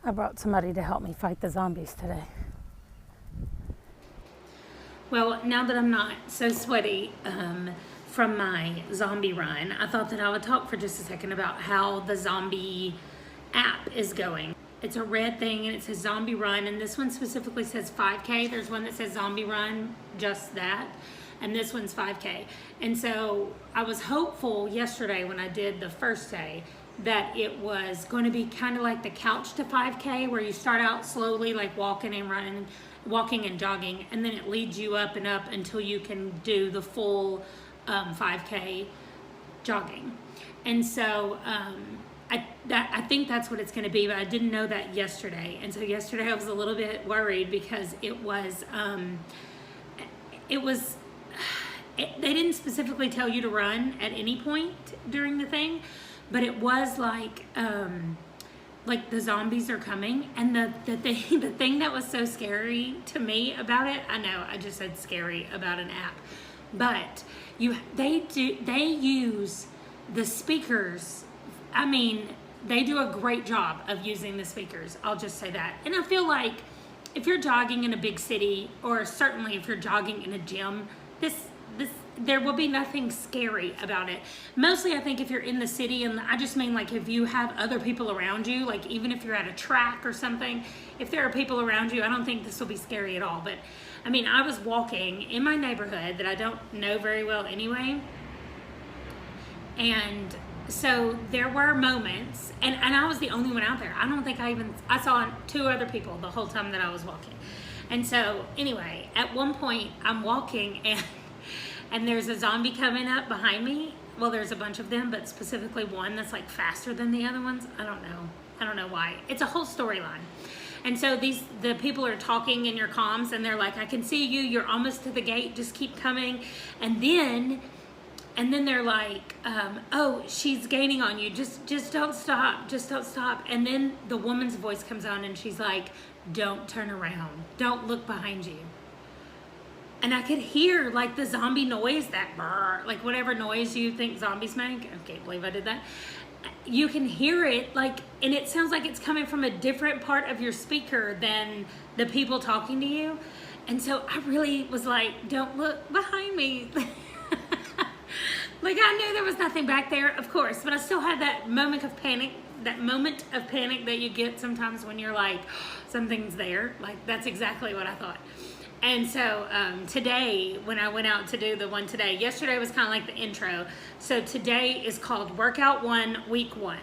I brought somebody to help me fight the zombies today. Well, now that I'm not so sweaty from my zombie run, I thought that I would talk for just a second about how the zombie app is going. It's a red thing and it says zombie run, and this one specifically says 5K. There's one that says zombie run, just that, and this one's 5K. And so I was hopeful yesterday when I did the first day that it was going to be kind of like the couch to 5K, where you start out slowly, like walking and running, walking and jogging, and then it leads you up and up until you can do the full 5K jogging. And so I think that's what it's going to be, but I didn't know that yesterday. And so yesterday I was a little bit worried because they didn't specifically tell you to run at any point during the thing, but it was like the zombies are coming. And the thing that was so scary to me about it, I know I just said scary about an app, but they use the speakers. I mean, they do a great job of using the speakers. I'll just say that. And I feel like if you're jogging in a big city, or certainly if you're jogging in a gym, there will be nothing scary about it. Mostly I think if you're in the city, and I just mean like if you have other people around you, like even if you're at a track or something, if there are people around you, I don't think this will be scary at all. But I mean, I was walking in my neighborhood that I don't know very well anyway, and so there were moments, and I was the only one out there. I don't think I saw two other people the whole time that I was walking. And so anyway, at one point I'm walking and there's a zombie coming up behind me. Well, there's a bunch of them, but specifically one that's like faster than the other ones. I don't know why. It's a whole storyline. And so the people are talking in your comms, and they're like, I can see you, you're almost to the gate, just keep coming. And then they're like, oh, she's gaining on you. Just don't stop. Just don't stop. And then the woman's voice comes on and she's like, don't turn around. Don't look behind you. And I could hear like the zombie noise, that brr, like whatever noise you think zombies make. I can't believe I did that. You can hear it like, and it sounds like it's coming from a different part of your speaker than the people talking to you. And so I really was like, don't look behind me. Like I knew there was nothing back there, of course, but I still had that moment of panic that you get sometimes when you're like, something's there. Like that's exactly what I thought. And so today, when I went out to do the one today, yesterday was kind of like the intro. So today is called Workout 1, Week 1.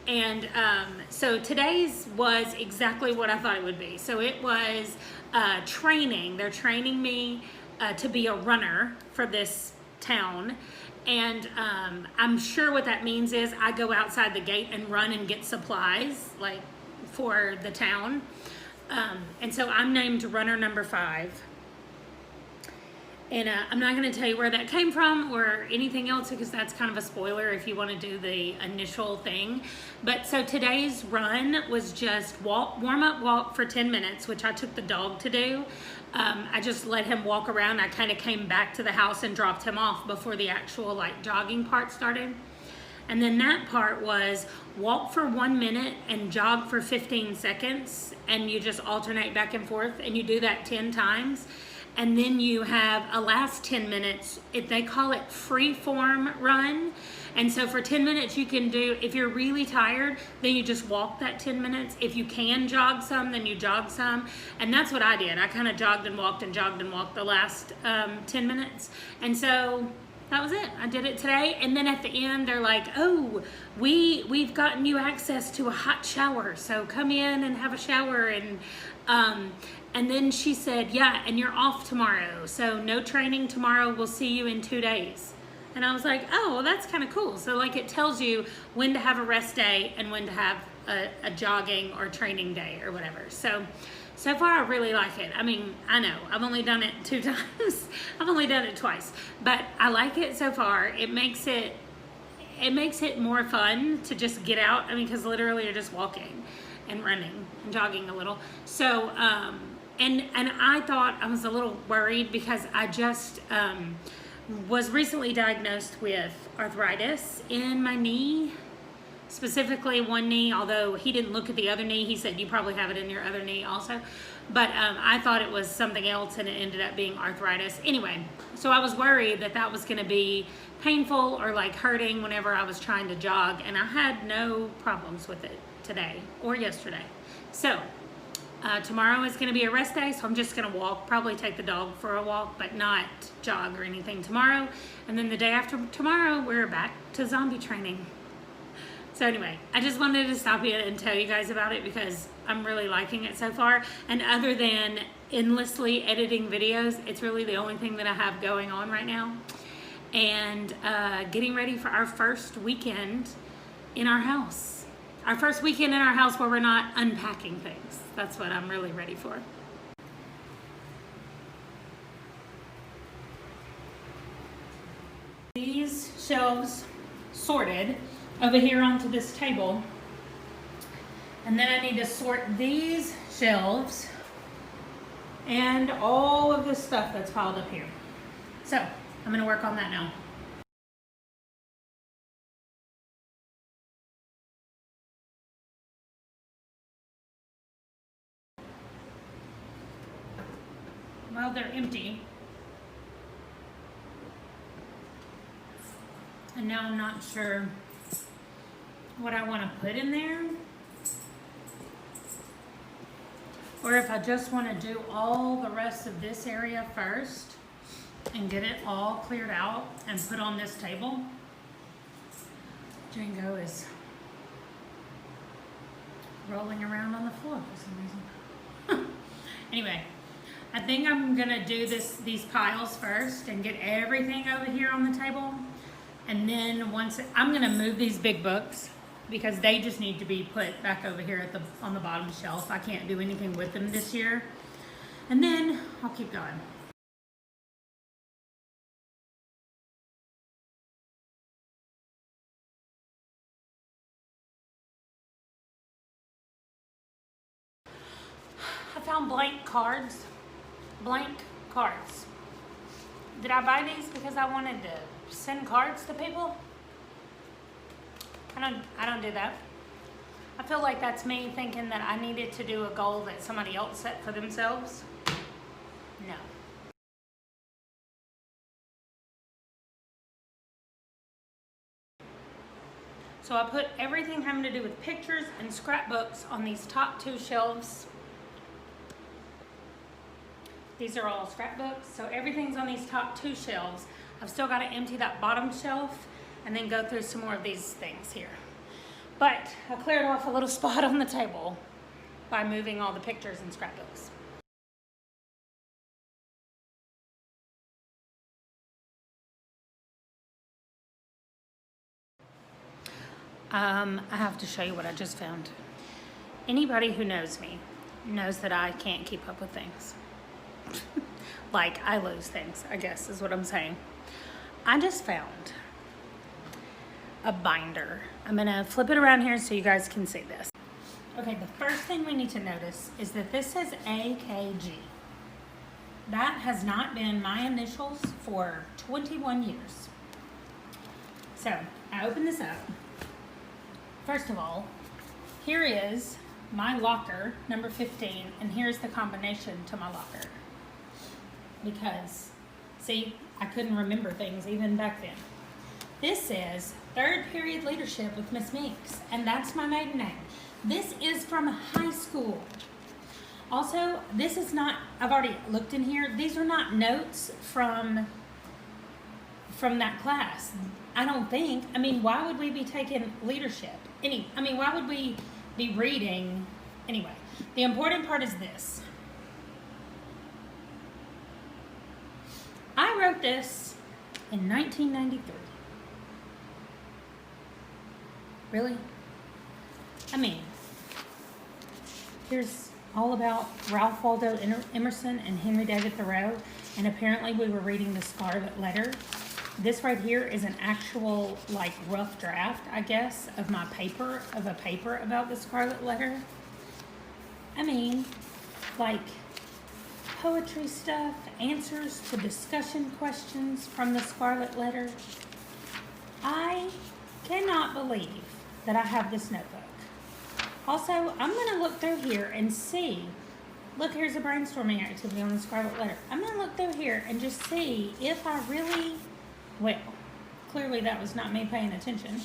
And so today's was exactly what I thought it would be. So it was training. They're training me to be a runner for this town. And I'm sure what that means is I go outside the gate and run and get supplies, like for the town. And so I'm named runner number 5. And I'm not going to tell you where that came from or anything else, because that's kind of a spoiler if you want to do the initial thing. But so today's run was just warm up walk for 10 minutes, which I took the dog to do. I just let him walk around. I kind of came back to the house and dropped him off before the actual like jogging part started. And then that part was walk for 1 minute and jog for 15 seconds. And you just alternate back and forth, and you do that 10 times. And then you have a last 10 minutes, they call it free form run. And so for 10 minutes you can do, if you're really tired, then you just walk that 10 minutes. If you can jog some, then you jog some. And that's what I did. I kind of jogged and walked the last 10 minutes. And so that was it. I did it today. And then at the end, they're like, oh, we've gotten you access to a hot shower. So come in and have a shower. And then she said, yeah, and you're off tomorrow. So no training tomorrow. We'll see you in 2 days. And I was like, oh, well, that's kind of cool. So like it tells you when to have a rest day and when to have a jogging or training day or whatever. So far I really like it. I mean, I know I've only done it 2 times. I've only done it twice, but I like it so far. It makes it more fun to just get out. I mean, because literally you're just walking and running and jogging a little. So, and I thought I was a little worried because I just was recently diagnosed with arthritis in my knee. specifically one knee, although he didn't look at the other knee. He said, you probably have it in your other knee also. But I thought it was something else, and it ended up being arthritis. Anyway, so I was worried that that was going to be painful or like hurting whenever I was trying to jog, and I had no problems with it today or yesterday. So tomorrow is going to be a rest day, so I'm just going to walk, probably take the dog for a walk, but not jog or anything tomorrow. And then the day after tomorrow, we're back to zombie training. So anyway, I just wanted to stop here and tell you guys about it because I'm really liking it so far. And other than endlessly editing videos, it's really the only thing that I have going on right now. And getting ready for our first weekend in our house. Our first weekend in our house where we're not unpacking things. That's what I'm really ready for. These shelves sorted over here onto this table, and then I need to sort these shelves and all of this stuff that's piled up here. So I'm going to work on that now. Well, they're empty. And now I'm not sure what I want to put in there. Or if I just want to do all the rest of this area first and get it all cleared out and put on this table. Django is rolling around on the floor for some reason. Anyway, I think I'm gonna do these piles first and get everything over here on the table. And then I'm gonna move these big books because they just need to be put back over here on the bottom shelf. I can't do anything with them this year. And then I'll keep going. I found blank cards. Did I buy these because I wanted to send cards to people? I don't do that. I feel like that's me thinking that I needed to do a goal that somebody else set for themselves. No. So I put everything having to do with pictures and scrapbooks on these top two shelves. These are all scrapbooks, so everything's on these top two shelves. I've still got to empty that bottom shelf and then go through some more of these things here. But I cleared off a little spot on the table by moving all the pictures and scrapbooks. I have to show you what I just found. Anybody who knows me knows that I can't keep up with things. Like, I lose things, I guess is what I'm saying. I just found a binder. I'm gonna flip it around here so you guys can see this. Okay, the first thing we need to notice is that this says AKG. That has not been my initials for 21 years. So, I open this up. First of all, here is my locker, number 15, and here's the combination to my locker. Because, see, I couldn't remember things even back then. This says third period leadership with Miss Meeks, and that's my maiden name. This is from high school. Also, this is not, I've already looked in here, these are not notes from that class. I don't think. I mean, why would we be taking leadership? Why would we be reading? Anyway, the important part is this. I wrote this in 1993. Really? I mean, here's all about Ralph Waldo Emerson and Henry David Thoreau, and apparently we were reading The Scarlet Letter. This right here is an actual, like, rough draft, I guess, of a paper about the Scarlet Letter. I mean, like, poetry stuff, answers to discussion questions from the Scarlet Letter. I cannot believe that I have this notebook. Also, I'm going to look through here and see. Look, here's a brainstorming activity on the Scarlet Letter. I'm going to look through here and just see if I really, well, clearly that was not me paying attention.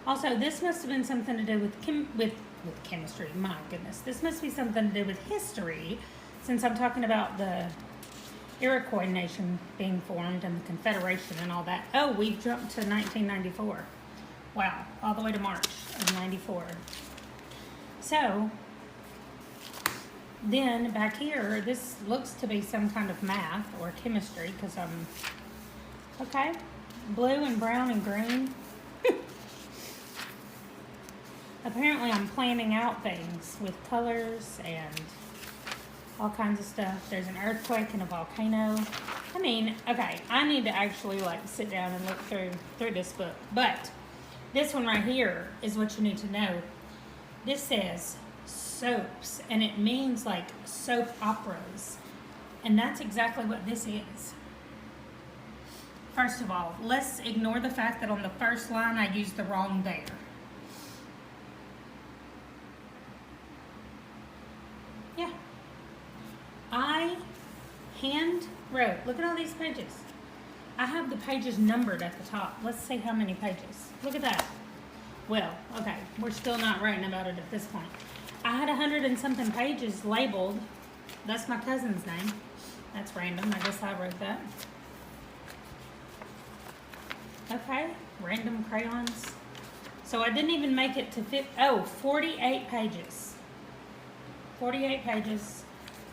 Also, this must have been something to do with chemistry. My goodness. This must be something to do with history, since I'm talking about the Iroquois nation being formed and the Confederation and all that. Oh, we've jumped to 1994. Wow, all the way to March of 94. So, then back here, this looks to be some kind of math or chemistry, because okay, blue and brown and green. Apparently I'm planning out things with colors and all kinds of stuff. There's an earthquake and a volcano. I mean, okay, I need to actually like sit down and look through this book. But this one right here is what you need to know. This says soaps, and it means like soap operas. And that's exactly what this is. First of all, let's ignore the fact that on the first line I used the wrong there. Yeah. I hand wrote, look at all these pages. I have the pages numbered at the top. Let's see how many pages. Look at that. Well, okay, we're still not writing about it at this point. I had 100 and something pages labeled. That's my cousin's name. That's random. I guess I wrote that. Okay, random crayons. So I didn't even make it to 48 pages. 48 pages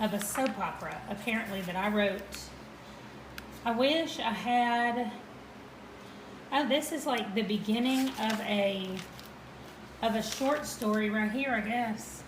of a soap opera, apparently, that I wrote. I wish I had, this is like the beginning of a short story right here, I guess.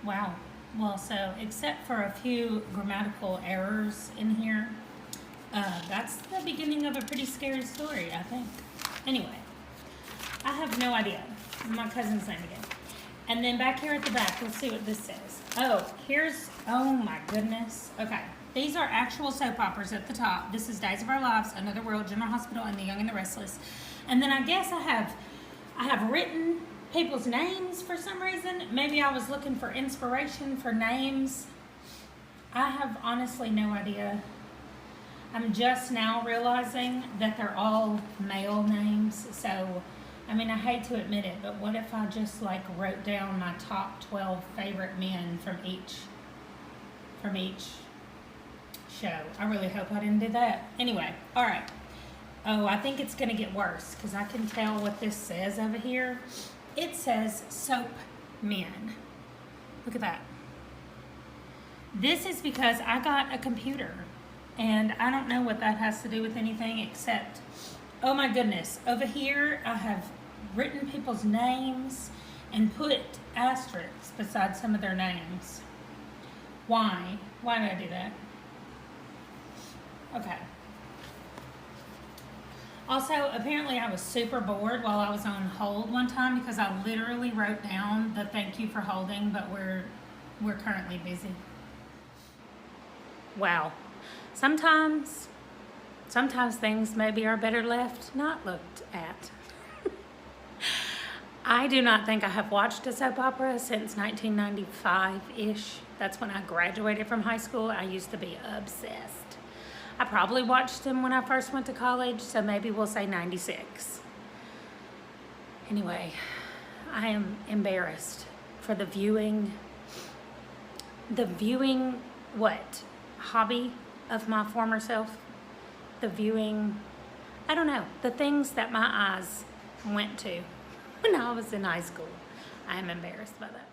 Wow. Well, so except for a few grammatical errors in here, that's the beginning of a pretty scary story, I think. Anyway, I have no idea. My cousin's name again. And then back here at the back, let's see what this says. Oh my goodness. Okay. These are actual soap operas at the top. This is Days of Our Lives, Another World, General Hospital, and The Young and the Restless. And then I guess I have written people's names for some reason. Maybe I was looking for inspiration for names. I have honestly no idea. I'm just now realizing that they're all male names. So, I mean, I hate to admit it, but what if I just like wrote down my top 12 favorite men from each show? I really hope I didn't do that. Anyway, all right. Oh, I think it's going to get worse because I can tell what this says over here. It says soap men. Look at that. This is because I got a computer, and I don't know what that has to do with anything except, oh my goodness, over here I have written people's names and put asterisks beside some of their names. Why? Why did I do that? Okay. Also, apparently I was super bored while I was on hold one time because I literally wrote down the thank you for holding, but we're currently busy. Wow. Sometimes things maybe are better left not looked at. I do not think I have watched a soap opera since 1995-ish. That's when I graduated from high school. I used to be obsessed. I probably watched them when I first went to college, so maybe we'll say 96. Anyway, I am embarrassed for the viewing hobby of my former self. The viewing, I don't know, the things that my eyes went to when I was in high school. I am embarrassed by that.